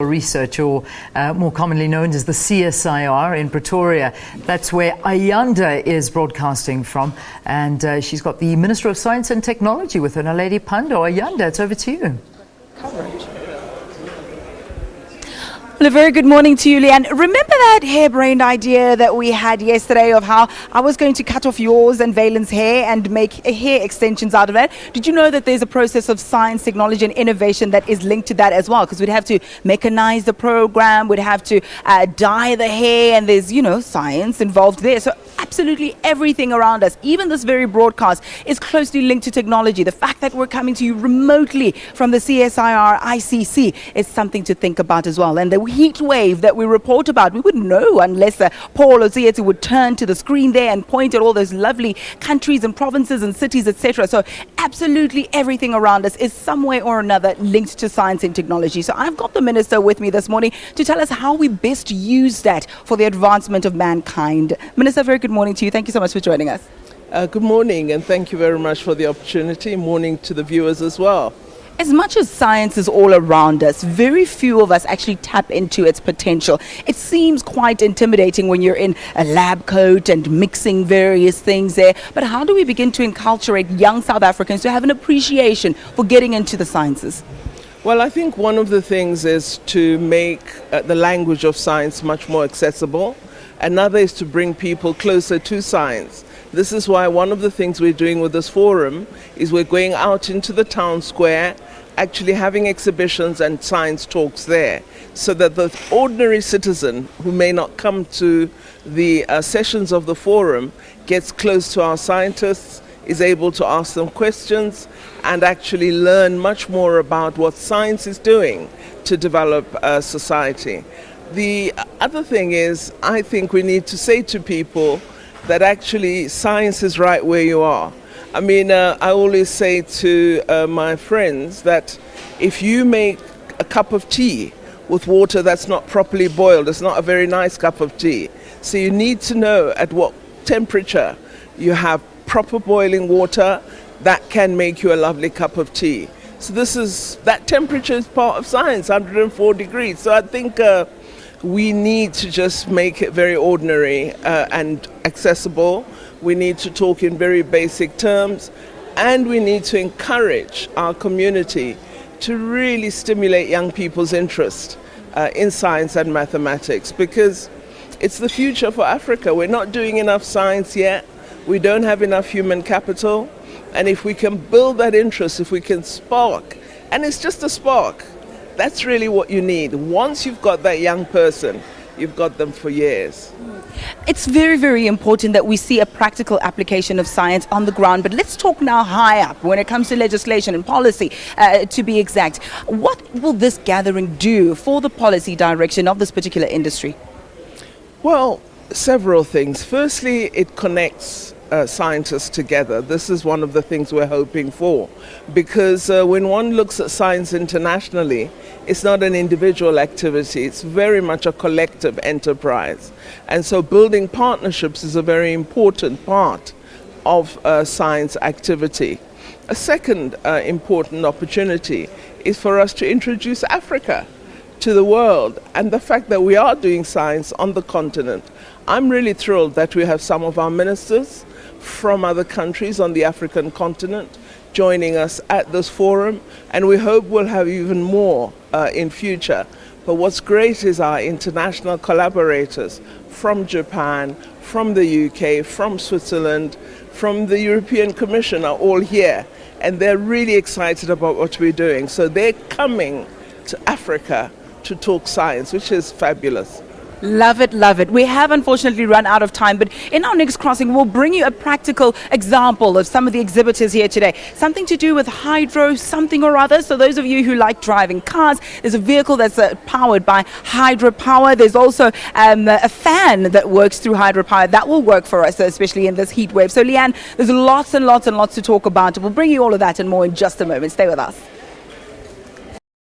Research, or more commonly known as the CSIR in Pretoria. That's where Ayanda is broadcasting from, and she's got the Minister of Science and Technology with her, Naledi Pandor. Ayanda, it's over to you. Well, a very good morning to you, Leanne. Remember that harebrained idea that we had yesterday of how I was going to cut off yours and Valen's hair and make hair extensions out of it? Did you know that there's a process of science, technology and innovation that is linked to that as well? Because we'd have to mechanize the program, we'd have to dye the hair, and there's, science involved there. So absolutely everything around us, even this very broadcast, is closely linked to technology. The fact that we're coming to you remotely from the CSIR ICC is something to think about as well. And the heat wave that we report about, we wouldn't know unless Paul Ozieti would turn to the screen there and point at all those lovely countries and provinces and cities, etc. So absolutely everything around us is some way or another linked to science and technology. So I've got the Minister with me this morning to tell us how we best use that for the advancement of mankind. Minister, very good morning to you. Thank you so much for joining us. Good morning, and thank you very much for the opportunity. Morning to the viewers as well. As much as science is all around us, very few of us actually tap into its potential. It seems quite intimidating when you're in a lab coat and mixing various things there. But how do we begin to enculturate young South Africans to have an appreciation for getting into the sciences? Well, I think one of the things is to make the language of science much more accessible. Another is to bring people closer to science. This is why one of the things we're doing with this forum is we're going out into the town square, actually having exhibitions and science talks there, so that the ordinary citizen who may not come to the sessions of the forum gets close to our scientists, is able to ask them questions and actually learn much more about what science is doing to develop society. The other thing is, I think we need to say to people that actually science is right where you are. I mean, I always say to my friends that if you make a cup of tea with water that's not properly boiled, it's not a very nice cup of tea. So you need to know at what temperature you have proper boiling water that can make you a lovely cup of tea. So that temperature is part of science, 104 degrees. So I think we need to just make it very ordinary and accessible. We need to talk in very basic terms, and we need to encourage our community to really stimulate young people's interest in science and mathematics, because it's the future for Africa. We're not doing enough science yet. We don't have enough human capital. And if we can build that interest, if we can spark, and it's just a spark, that's really what you need. Once you've got that young person, you've got them for years. It's very, very important that we see a practical application of science on the ground. But let's talk now high up when it comes to legislation and policy, to be exact. What will this gathering do for the policy direction of this particular industry? Well, several things. Firstly, it connects scientists together. This is one of the things we're hoping for, because when one looks at science internationally, it's not an individual activity, it's very much a collective enterprise. And so building partnerships is a very important part of science activity. A second important opportunity is for us to introduce Africa to the world, and the fact that we are doing science on the continent. I'm really thrilled that we have some of our ministers from other countries on the African continent joining us at this forum, and we hope we'll have even more in future. But what's great is our international collaborators from Japan, from the UK, from Switzerland, from the European Commission are all here, and they're really excited about what we're doing. So they're coming to Africa to talk science, which is fabulous. Love it, love it. We have unfortunately run out of time, but in our next crossing, we'll bring you a practical example of some of the exhibitors here today. Something to do with hydro, something or other. So those of you who like driving cars, there's a vehicle that's powered by hydropower. There's also a fan that works through hydropower. That will work for us, especially in this heat wave. So Leanne, there's lots and lots and lots to talk about. We'll bring you all of that and more in just a moment. Stay with us.